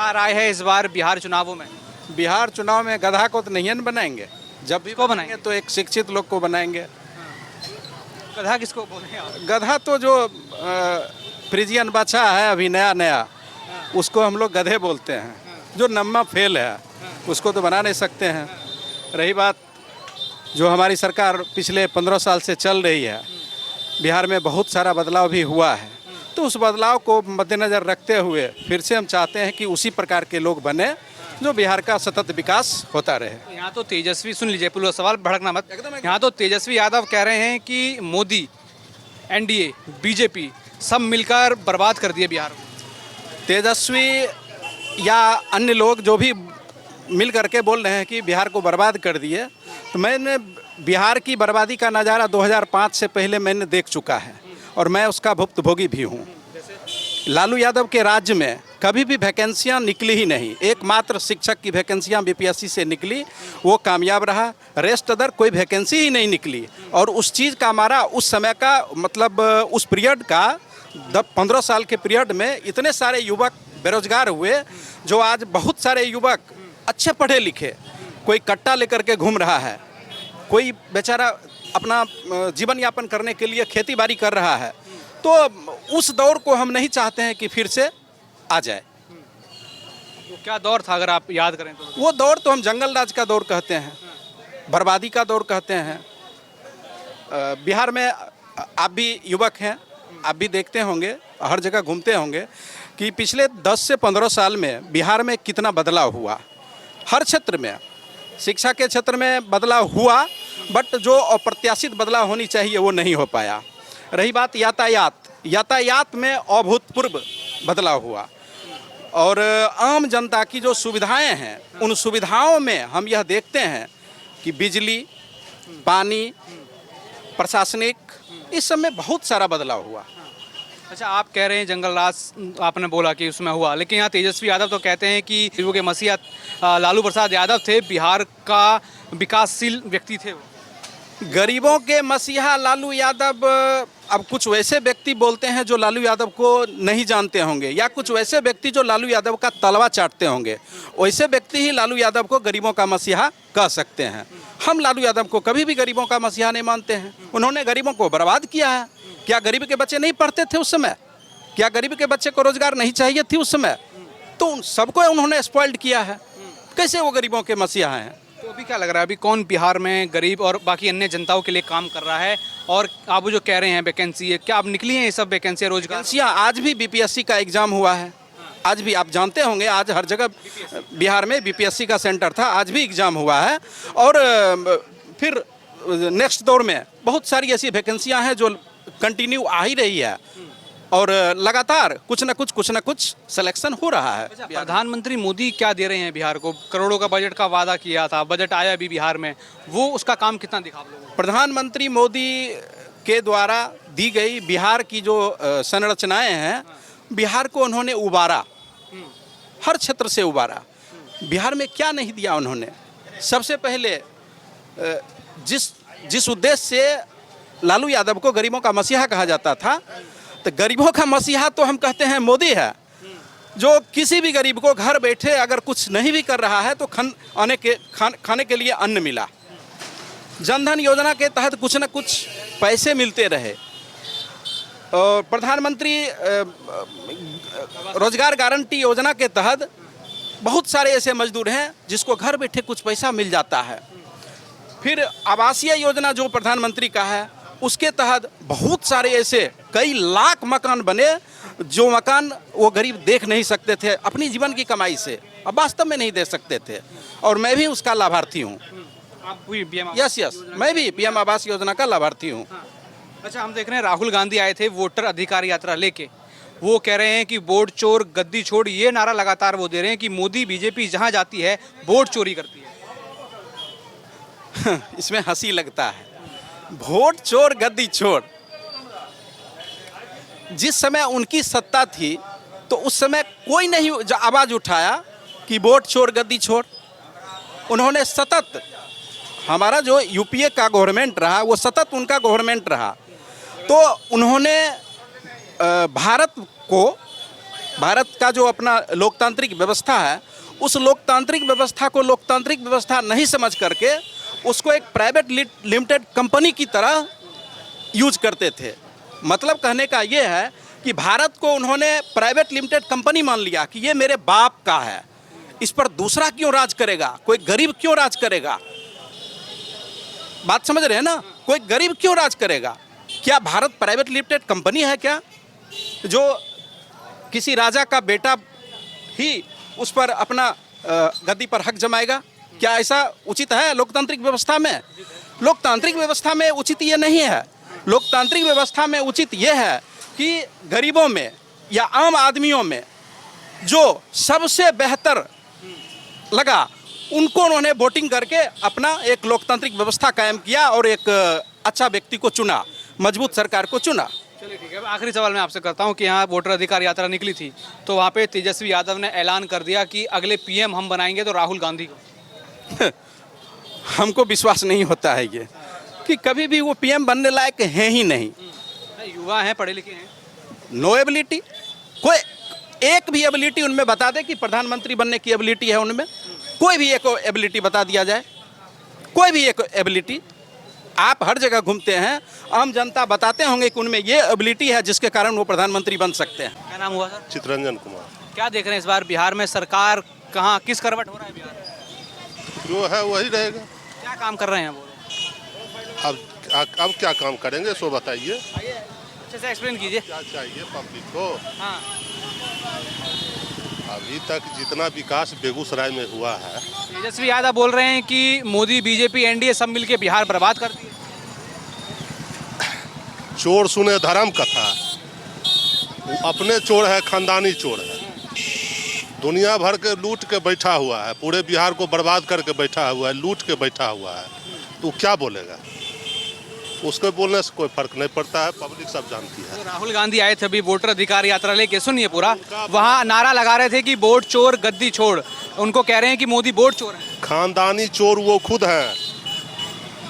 क्या राय है इस बार बिहार चुनावों में? बिहार चुनाव में गधा को तो नहीं न बनाएंगे, जब भी को बनाएंगे तो एक शिक्षित लोग को बनाएंगे। गधा किसको बोले आप? गधा तो जो फ्रिजियन बच्चा है अभी नया नया, उसको हम लोग गधे बोलते हैं। जो नम्मा फेल है उसको तो बना नहीं सकते हैं। रही बात जो हमारी सरकार पिछले 15 साल से चल रही है, बिहार में बहुत सारा बदलाव भी हुआ है, तो उस बदलाव को मद्देनज़र रखते हुए फिर से हम चाहते हैं कि उसी प्रकार के लोग बने जो बिहार का सतत विकास होता रहे। यहाँ तो तेजस्वी, सुन लीजिए पूरा सवाल, भड़कना मत। यहाँ तो तेजस्वी यादव कह रहे हैं कि मोदी, एनडीए, बीजेपी सब मिलकर बर्बाद कर दिए बिहार को। तेजस्वी या अन्य लोग जो भी मिल करके बोल रहे हैं कि बिहार को बर्बाद कर दिए, तो मैंने बिहार की बर्बादी का नज़ारा 2005 से पहले मैंने देख चुका है और मैं उसका भुक्तभोगी भी हूँ। लालू यादव के राज्य में कभी भी वैकेंसियाँ निकली ही नहीं। एकमात्र शिक्षक की वैकेंसियाँ बीपीएससी से निकली, वो कामयाब रहा। रेस्ट अदर कोई वैकेंसी ही नहीं निकली। और उस चीज़ का हमारा उस समय का मतलब उस पीरियड का 15 साल के पीरियड में इतने सारे युवक बेरोजगार हुए, जो आज बहुत सारे युवक अच्छे पढ़े लिखे, कोई कट्टा लेकर के घूम रहा है, कोई बेचारा अपना जीवन यापन करने के लिए खेती बाड़ी कर रहा है। तो उस दौर को हम नहीं चाहते हैं कि फिर से आ जाए। वो क्या दौर था अगर आप याद करें तो? वो दौर तो हम जंगल राज का दौर कहते हैं, बर्बादी का दौर कहते हैं। बिहार में आप भी युवक हैं, आप भी देखते होंगे, हर जगह घूमते होंगे कि पिछले 10 से 15 साल में बिहार में कितना बदलाव हुआ। हर क्षेत्र में, शिक्षा के क्षेत्र में बदलाव हुआ, बट जो अप्रत्याशित बदलाव होनी चाहिए वो नहीं हो पाया। रही बात यातायात में अभूतपूर्व बदलाव हुआ। और आम जनता की जो सुविधाएं हैं, उन सुविधाओं में हम यह देखते हैं कि बिजली, पानी, प्रशासनिक, इस सब में बहुत सारा बदलाव हुआ। अच्छा, आप कह रहे हैं जंगल राज आपने बोला कि उसमें हुआ, लेकिन यहाँ तेजस्वी यादव तो कहते हैं कि गरीबों के मसीहा लालू प्रसाद यादव थे, बिहार का विकासशील व्यक्ति थे वो। गरीबों के मसीहा लालू यादव, अब कुछ वैसे व्यक्ति बोलते हैं जो लालू यादव को नहीं जानते होंगे, या कुछ वैसे व्यक्ति जो लालू यादव का तलवा चाटते होंगे, वैसे व्यक्ति ही लालू यादव को गरीबों का मसीहा कह सकते हैं। हम लालू यादव को कभी भी गरीबों का मसीहा नहीं मानते हैं। उन्होंने गरीबों को बर्बाद किया है। क्या गरीब के बच्चे नहीं पढ़ते थे उस समय? क्या गरीब के बच्चे को रोजगार नहीं चाहिए थी उस समय? तो उन सबको उन्होंने स्पॉइल्ड किया है। कैसे वो गरीबों के मसीहा हैं? तो अभी क्या लग रहा है, अभी कौन बिहार में गरीब और बाकी अन्य जनताओं के लिए काम कर रहा है? और आप जो कह रहे हैं वैकेंसी है, क्या अब निकली हैं ये सब वैकेंसियाँ, रोजगार? वैकेंसियाँ आज भी बीपीएससी का एग्जाम हुआ है। आज भी आप जानते होंगे, आज हर जगह बिहार में बीपीएससी का सेंटर था, आज भी एग्जाम हुआ है। और फिर नेक्स्ट दौर में बहुत सारी ऐसी वैकेंसियाँ हैं जो कंटिन्यू आ ही रही है, और लगातार कुछ न कुछ सिलेक्शन हो रहा है। प्रधानमंत्री मोदी क्या दे रहे हैं बिहार को? करोड़ों का बजट का वादा किया था, बजट आया अभी बिहार में, वो उसका काम कितना दिखा आप लोगों को? प्रधानमंत्री मोदी के द्वारा दी गई बिहार की जो संरचनाएं हैं, बिहार को उन्होंने उबारा, हर क्षेत्र से उबारा। बिहार में क्या नहीं दिया उन्होंने? सबसे पहले जिस उद्देश्य से लालू यादव को गरीबों का मसीहा कहा जाता था, तो गरीबों का मसीहा तो हम कहते हैं मोदी है, जो किसी भी गरीब को घर बैठे अगर कुछ नहीं भी कर रहा है तो खाने के लिए अन्न मिला। जनधन योजना के तहत कुछ न कुछ पैसे मिलते रहे। और प्रधानमंत्री रोजगार गारंटी योजना के तहत बहुत सारे ऐसे मजदूर हैं जिसको घर बैठे कुछ पैसा मिल जाता है। फिर आवासीय योजना जो प्रधानमंत्री का है, उसके तहत बहुत सारे ऐसे कई लाख मकान बने, जो मकान वो गरीब देख नहीं सकते थे अपनी जीवन की कमाई से, अब वास्तव में नहीं दे सकते थे। और मैं भी उसका लाभार्थी हूँ। यस, मैं भी पीएम आवास योजना का लाभार्थी हूँ। अच्छा, हम देख रहे हैं राहुल गांधी आए थे वोटर अधिकार यात्रा लेके, वो कह रहे हैं कि वोट चोर गद्दी छोड़, ये नारा लगातार वो दे रहे हैं कि मोदी बीजेपी जहाँ जाती है वोट चोरी करती है। इसमें हंसी लगता है। वोट चोर गद्दी छोड़, जिस समय उनकी सत्ता थी तो उस समय कोई नहीं आवाज उठाया कि वोट चोर गद्दी छोड़। उन्होंने सतत, हमारा जो यूपीए का गवर्नमेंट रहा वो सतत उनका गवर्नमेंट रहा, तो उन्होंने भारत को भारत का जो अपना लोकतांत्रिक व्यवस्था है, उस लोकतांत्रिक व्यवस्था को लोकतांत्रिक व्यवस्था नहीं समझ करके उसको एक प्राइवेट लिमिटेड कंपनी की तरह यूज करते थे। मतलब कहने का ये है कि भारत को उन्होंने प्राइवेट लिमिटेड कंपनी मान लिया कि ये मेरे बाप का है, इस पर दूसरा क्यों राज करेगा, कोई गरीब क्यों राज करेगा। बात समझ रहे हैं ना, कोई गरीब क्यों राज करेगा। क्या भारत प्राइवेट लिमिटेड कंपनी है क्या, जो किसी राजा का बेटा ही उस पर अपना गद्दी पर हक जमाएगा। क्या ऐसा उचित है लोकतांत्रिक व्यवस्था में? लोकतांत्रिक व्यवस्था में उचित ये नहीं है। लोकतांत्रिक व्यवस्था में उचित ये है कि गरीबों में या आम आदमियों में जो सबसे बेहतर लगा उनको उन्होंने वोटिंग करके अपना एक लोकतांत्रिक व्यवस्था कायम किया और एक अच्छा व्यक्ति को चुना, मजबूत सरकार को चुना। चलिए ठीक है, अब आखिरी सवाल मैं आपसे करता हूं कि यहाँ वोटर अधिकार यात्रा निकली थी तो वहाँ पे तेजस्वी यादव ने ऐलान कर दिया कि अगले पीएम हम बनाएंगे तो राहुल गांधी को। हमको विश्वास नहीं होता है ये कि कभी भी वो पीएम बनने लायक हैं ही नहीं। युवा हैं, पढ़े लिखे हैं, नो एबिलिटी, कोई एक भी एबिलिटी उनमें बता दे कि प्रधानमंत्री बनने की एबिलिटी है उनमें, कोई भी एक एबिलिटी बता दिया जाए, कोई भी एक एबिलिटी। आप हर जगह घूमते हैं, आम जनता बताते होंगे कि उनमें ये एबिलिटी है जिसके कारण वो प्रधानमंत्री बन सकते हैं। क्या नाम हुआ सर? चितरंजन कुमार। क्या देख रहे हैं इस बार बिहार में सरकार कहाँ किस करवट हो रहा है बिहार में? जो है वही रहेगा। क्या काम कर रहे हैं वो? अब क्या काम करेंगे सो बताइए। अच्छे से एक्सप्लेन कीजिए। क्या चाहिए पब्लिक को? हाँ, अभी तक जितना विकास बेगूसराय में हुआ है, तेजस्वी यादव बोल रहे हैं कि मोदी, बीजेपी, एनडीए सब मिलके बिहार बर्बाद कर दिए। चोर सुने धर्म कथा, अपने चोर है, खानदानी चोर है, दुनिया भर के लूट के बैठा हुआ है, पूरे बिहार को बर्बाद करके बैठा हुआ है, लूट के बैठा हुआ है, तो क्या बोलेगा? उसके बोलने से कोई फर्क नहीं पड़ता है, पब्लिक सब जानती है। तो राहुल गांधी आए थे अभी वोटर अधिकार यात्रा लेके, सुनिए पूरा, वहाँ नारा लगा रहे थे कि वोट चोर गद्दी छोड़, उनको कह रहे हैं कि मोदी वोट चोर है। खानदानी चोर वो खुद हैं।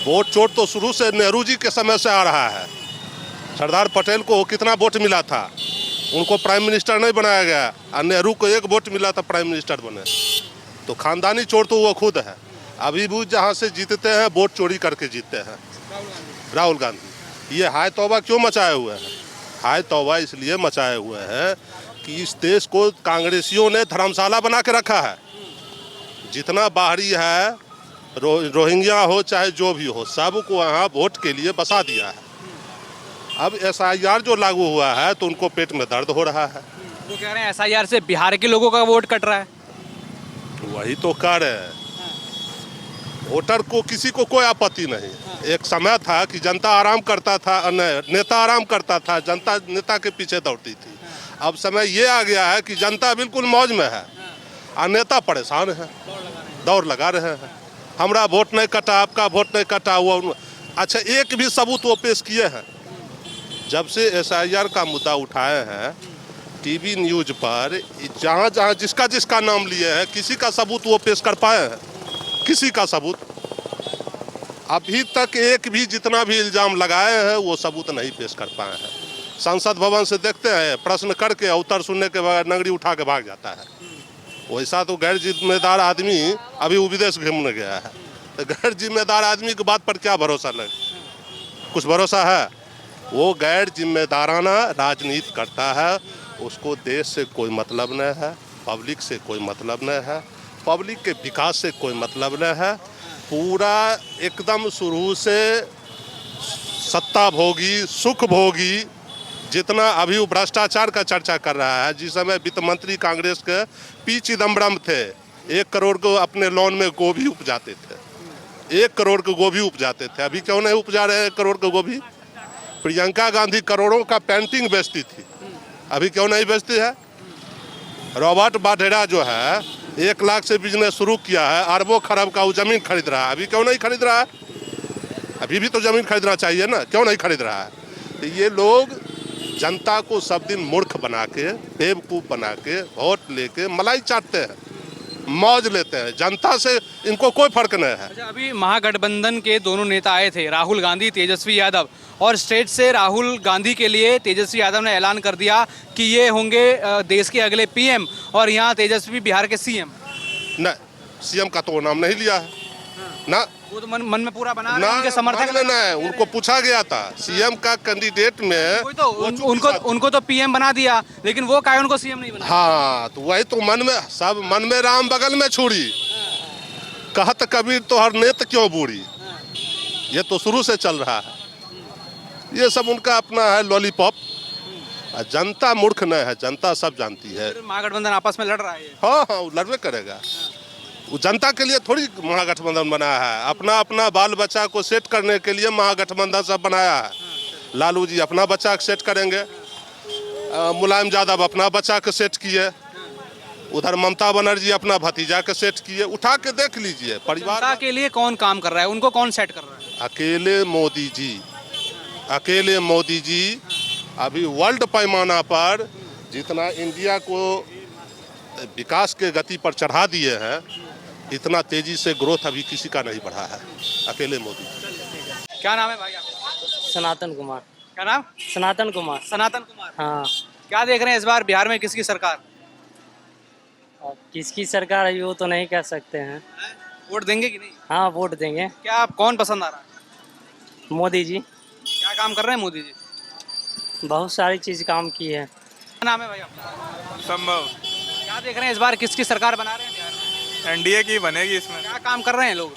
वोट चोर तो शुरू से नेहरू जी के समय से आ रहा है। सरदार पटेल को कितना वोट मिला था, उनको प्राइम मिनिस्टर नहीं बनाया गया, और नेहरू को एक वोट मिला था प्राइम मिनिस्टर बने। तो खानदानी चोर तो वो खुद है। अभी भी जहाँ से जीतते हैं वोट चोरी करके जीतते हैं। राहुल गांधी ये हाय तौबा क्यों मचाए हुए हैं? हाय तौबा इसलिए मचाए हुए हैं कि इस देश को कांग्रेसियों ने धर्मशाला बना के रखा है। जितना बाहरी है, रोहिंग्या हो चाहे जो भी हो, सबको यहाँ वोट के लिए बसा दिया है। अब SIR जो लागू हुआ है तो उनको पेट में दर्द हो रहा है। वो कह रहे हैं SIR से बिहार के लोगों का वोट कट रहा है। वही तो कर है। वोटर को किसी को कोई आपत्ति नहीं। एक समय था कि जनता आराम करता था, नेता आराम करता था, जनता नेता के पीछे दौड़ती थी। अब समय ये आ गया है कि जनता बिल्कुल मौज में है और नेता परेशान है, दौड़ लगा रहे हैं। हमारा वोट नहीं कटा, आपका वोट नहीं कटा। वो अच्छा, एक भी सबूत वो पेश किए हैं? जब से SIR का मुद्दा उठाए हैं टीवी न्यूज पर, जहाँ जहाँ जिसका जिसका नाम लिए हैं, किसी का सबूत वो पेश कर पाए हैं? किसी का सबूत अभी तक एक भी, जितना भी इल्जाम लगाए हैं वो सबूत नहीं पेश कर पाए हैं। संसद भवन से देखते हैं, प्रश्न करके उत्तर सुनने के बाद नगरी उठा के भाग जाता है। वैसा तो गैर जिम्मेदार आदमी अभी विदेश घूमने गया है, तो गैर जिम्मेदार आदमी की बात पर क्या भरोसा लगे? कुछ भरोसा है? वो गैर जिम्मेदाराना राजनीति करता है, उसको देश से कोई मतलब नहीं है, पब्लिक से कोई मतलब नहीं है, पब्लिक के विकास से कोई मतलब नहीं है। पूरा एकदम शुरू से सत्ता भोगी, सुख भोगी, जितना अभी वो भ्रष्टाचार का चर्चा कर रहा है। जिस समय वित्त मंत्री कांग्रेस के पी चिदम्बरम थे, 1 करोड़ को अपने लॉन में गोभी उपजाते थे, 1 करोड़ के गोभी उपजाते थे। अभी क्यों नहीं उपजा रहे 1 करोड़ के गोभी? प्रियंका गांधी करोड़ों का पेंटिंग बेचती थी, अभी क्यों नहीं बेचती है? रॉबर्ट वाड्रा जो है 1 लाख से बिजनेस शुरू किया है, अरबों खरब का वो जमीन खरीद रहा है, अभी क्यों नहीं खरीद रहा है? अभी भी तो जमीन खरीदना चाहिए ना, क्यों नहीं खरीद रहा है? तो ये लोग जनता को सब दिन मूर्ख बना के, बेवकूफ़ बना के, वोट लेके मलाई चाटते हैं। मौज लेते हैं, जनता से इनको कोई फर्क नहीं है। अच्छा, अभी महागठबंधन के दोनों नेता आए थे, राहुल गांधी, तेजस्वी यादव, और स्टेट से राहुल गांधी के लिए तेजस्वी यादव ने ऐलान कर दिया कि ये होंगे देश के अगले पीएम, और यहाँ तेजस्वी बिहार के सीएम। न सीएम का तो वो नाम नहीं लिया है ना, वो तो मन में पूरा बना रहे ना हैं, उनके समर्थक मांग लेना है। उनको पूछा गया था सीएम का कैंडिडेट में, वही तो उनको तो पीएम बना दिया, लेकिन वो काहे उनको सीएम नहीं बना। हाँ तो वही तो मन में, सब मन में राम बगल में छुरी, कहत कबीर तो हर नेत क्यों बूढ़ी, ये तो शुरू से चल रहा है। ये सब उनका अपना है लॉलीपॉप। जनता मूर्ख नहीं है, जनता सब जानती है। फिर महागठबंधन आपस में लड़ रहा है। हाँ हाँ, वो लड़बे करेगा। वो जनता के लिए थोड़ी महागठबंधन बनाया है, अपना अपना बाल बच्चा को सेट करने के लिए महागठबंधन सब बनाया है। लालू जी अपना बच्चा को सेट करेंगे, मुलायम यादव अपना बच्चा को सेट किए, उधर ममता बनर्जी अपना भतीजा के सेट किए। उठा के देख लीजिए परिवार जनता के लिए कौन काम कर रहा है, उनको कौन सेट कर रहा है। अकेले मोदी जी अभी वर्ल्ड पैमाना पर जितना इंडिया को विकास के गति पर चढ़ा दिए हैं, इतना तेजी से ग्रोथ अभी किसी का नहीं बढ़ा है, अकेले मोदी। क्या नाम है भाई आपका? सनातन कुमार। क्या नाम? सनातन कुमार। सनातन कुमार। हाँ। क्या देख रहे हैं इस बार बिहार में किसकी सरकार? अब किसकी सरकार है वो तो नहीं कह सकते हैं। वोट देंगे कि नहीं? हाँ वोट देंगे। क्या आप कौन पसंद आ रहा है? मोदी जी क्या काम कर रहे हैं मोदी जी? बहुत सारी चीज काम की है। क्या नाम है भाई आपका? संभव क्या देख रहे हैं इस बार किसकी सरकार बना रहे हैं बिहार में? एनडीए की बनेगी इसमें। क्या काम कर रहे हैं लोग?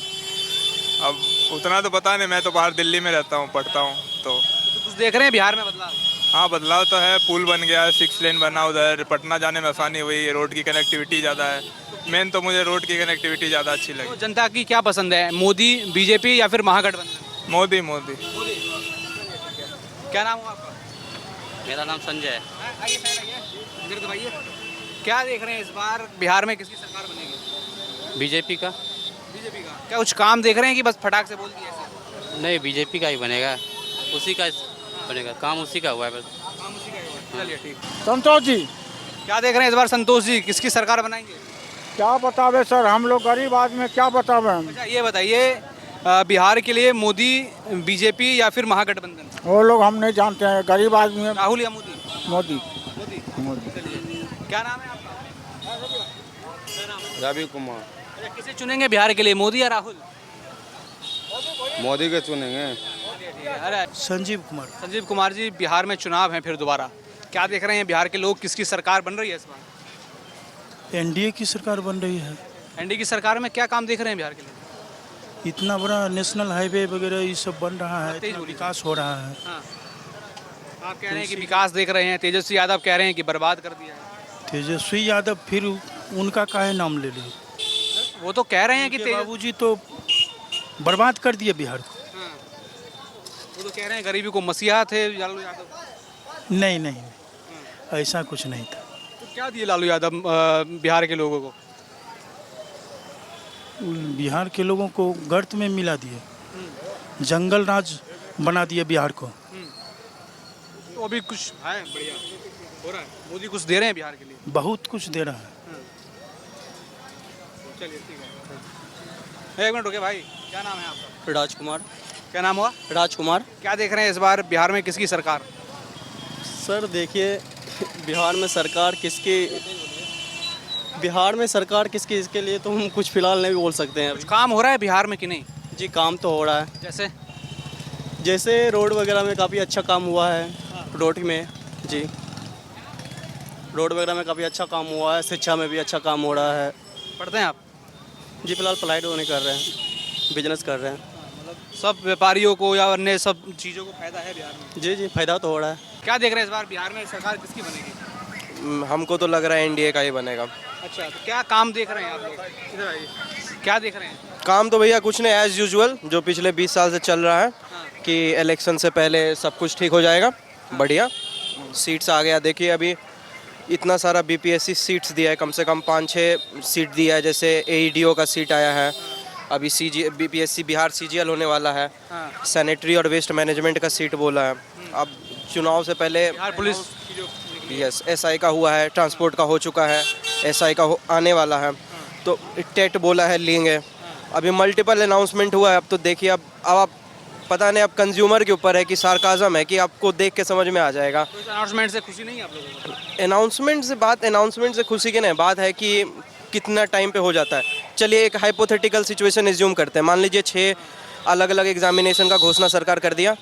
अब उतना तो पता नहीं, मैं तो बाहर दिल्ली में रहता हूँ, पढ़ता हूँ तो। कुछ देख रहे हैं बिहार में बदलाव? हाँ बदलाव तो है, पुल बन गया, 6 लेन बना, उधर पटना जाने में आसानी हुई, रोड की कनेक्टिविटी ज़्यादा है। मेन तो मुझे रोड की कनेक्टिविटी ज़्यादा अच्छी तो लगी। जनता की क्या पसंद है, मोदी, बीजेपी या फिर महागठबंधन? मोदी। क्या नाम हुआ आपका? मेरा नाम संजय है। आइए साइड आइए, इधर दबाइए। क्या देख रहे हैं इस बार बिहार में किसकी सरकार बनेगी? बीजेपी का। बीजेपी का। क्या कुछ काम देख रहे हैं कि बस फटाक से बोल दिए ऐसे? नहीं, बीजेपी का ही बनेगा, उसी का बनेगा, काम उसी का हुआ है बस। काम उसी का ही हुआ। चलिए ठीक। संतोष जी। क्या देख रहे हैं इस बार संतोष जी, किसकी सरकार बनाएंगे? क्या बतावे सर, हम लोग गरीब आदमी क्या बतावे हम। अच्छा ये बताइए, बिहार के लिए मोदी, बीजेपी या फिर महागठबंधन? वो लोग हम नहीं जानते हैं, गरीब आदमी है। राहुल या मोदी? मोदी। मोदी। चलिए, क्या नाम है आपका? रवि कुमार। अच्छा, किसे चुनेंगे बिहार के लिए, मोदी या राहुल? मोदी के चुनेंगे। अरे संजीव कुमार जी, बिहार में चुनाव है फिर दोबारा, क्या देख रहे हैं बिहार के लोग, किसकी सरकार बन रही है इस बार? एनडीए की सरकार बन रही है। एनडीए की सरकार में क्या काम देख रहे हैं बिहार के लिए? इतना बड़ा नेशनल हाईवे वगैरह ये सब बन रहा है, तेज इतना बोलिए। विकास हो रहा है। हाँ। आप कह रहे हैं कि विकास देख रहे हैं, तेजस्वी यादव कह रहे हैं कि बर्बाद कर दिया है। तेजस्वी यादव फिर उनका काहे नाम ले लिए? वो तो कह रहे हैं कि बाबूजी तो बर्बाद कर दिए बिहार को। हाँ। वो तो कह रहे हैं गरीबी को मसीहा थे लालू यादव। नहीं, ऐसा कुछ नहीं था। तो क्या दिए लालू यादव बिहार के लोगों को? बिहार के लोगों को गर्त में मिला दिए, जंगल राज बना दिए बिहार को। तो अभी कुछ है बढ़िया हो रहा है, मोदी कुछ दे रहे हैं बिहार के लिए? बहुत कुछ दे रहा है। चलिए ठीक है, एक मिनट रुके भाई, क्या नाम है आपका? राजकुमार। क्या नाम हुआ? राजकुमार। क्या देख रहे हैं इस बार बिहार में किसकी सरकार? सर देखिए, बिहार में सरकार किसकी इसके लिए तो हम कुछ फिलहाल नहीं बोल सकते हैं कुछ काम हो रहा है बिहार में कि नहीं? जी काम तो हो रहा है, जैसे रोड वगैरह में काफ़ी अच्छा काम हुआ है। रोड में जी रोड वगैरह में काफ़ी अच्छा काम हुआ है, शिक्षा में भी अच्छा काम हो रहा है। पढ़ते हैं आप? जी फिलहाल पढ़ाई तो नहीं कर रहे हैं, बिजनेस कर रहे हैं। सब व्यापारियों को या अन्य सब चीज़ों को फायदा है बिहार में? जी फायदा तो हो रहा है। क्या देख रहे हैं इस बार बिहार में सरकार किसकी बनेगी? हमको तो लग रहा है एनडीए का ही बनेगा। अच्छा, तो क्या काम देख रहे हैं आप लोग? इधर आइए, क्या देख रहे हैं? काम तो भैया कुछ नहीं, एज यूजुअल जो पिछले 20 साल से चल रहा है कि इलेक्शन से पहले सब कुछ ठीक हो जाएगा। बढ़िया सीट्स आ गया, देखिए अभी इतना सारा बीपीएससी सीट्स दिया है, कम से कम 5-6 सीट दिया है। जैसे एईडीओ का सीट आया है, अभी बीपीएससी बिहार सीजीएल होने वाला है, सैनिटरी और वेस्ट मैनेजमेंट का सीट बोला है। अब चुनाव से पहले बिहार पुलिस की जो यस एसआई का हुआ है, ट्रांसपोर्ट का हो चुका है, एसआई का आने वाला है। तो टेट बोला है लेंगे, अभी मल्टीपल अनाउंसमेंट हुआ है। अब तो देखिए, अब आप पता नहीं, अब कंज्यूमर के ऊपर है कि सार्काज़म है कि आपको देख के समझ में आ जाएगा। तो इस अनाउंसमेंट से खुशी नहीं है आप लोगों को? अनाउंसमेंट से खुशी की नहीं बात है कि कितना टाइम पे हो जाता है। चलिए एक हाइपोथेटिकल सिचुएशन एज्यूम करते हैं, मान लीजिए 6 अलग अलग एग्जामिनेशन का घोषणा सरकार कर दिया,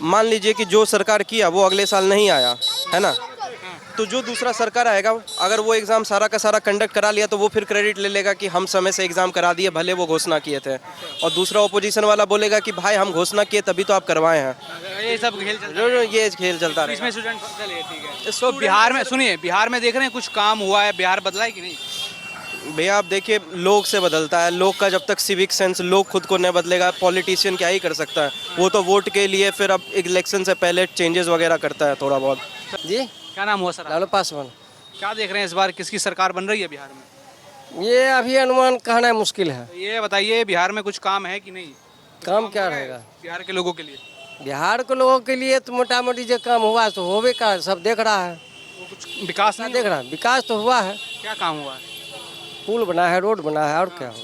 मान लीजिए कि जो सरकार किया वो अगले साल नहीं आया, है ना, तो जो दूसरा सरकार आएगा अगर वो एग्ज़ाम सारा का सारा कंडक्ट करा लिया तो वो फिर क्रेडिट ले लेगा कि हम समय से एग्ज़ाम करा दिए, भले वो घोषणा किए थे। और दूसरा ओपोजिशन वाला बोलेगा कि भाई हम घोषणा किए तभी तो आप करवाए हैं। ये सब खेल चलता ये खेल चलता है। रहेगा। इसमें स्टूडेंट चलिए ठीक है। तो बिहार में सुनिए, बिहार में देख रहे हैं कुछ काम हुआ है, बिहार बदला है कि नहीं? भैया आप देखिए, लोग से बदलता है, लोग का जब तक सिविक सेंस लोग खुद को नहीं बदलेगा, पॉलिटिशियन क्या ही कर सकता है। वो तो वोट के लिए फिर अब इलेक्शन से पहले चेंजेस वगैरह करता है थोड़ा बहुत। जी, क्या नाम हुआ सर? लालू पासवान। क्या देख रहे हैं इस बार किसकी सरकार बन रही है बिहार में? ये अभी अनुमान कहना मुश्किल है। ये बताइए बिहार में कुछ काम है कि नहीं? काम क्या रहेगा बिहार के लोगों के लिए? बिहार के लोगों के लिए तो मोटा मोटी जो काम हुआ तो होवे का सब देख रहा है। वो कुछ विकास नहीं देख रहा है, विकास तो हुआ है, क्या काम हुआ है? पुल बना है, रोड बना है, और क्या होगा।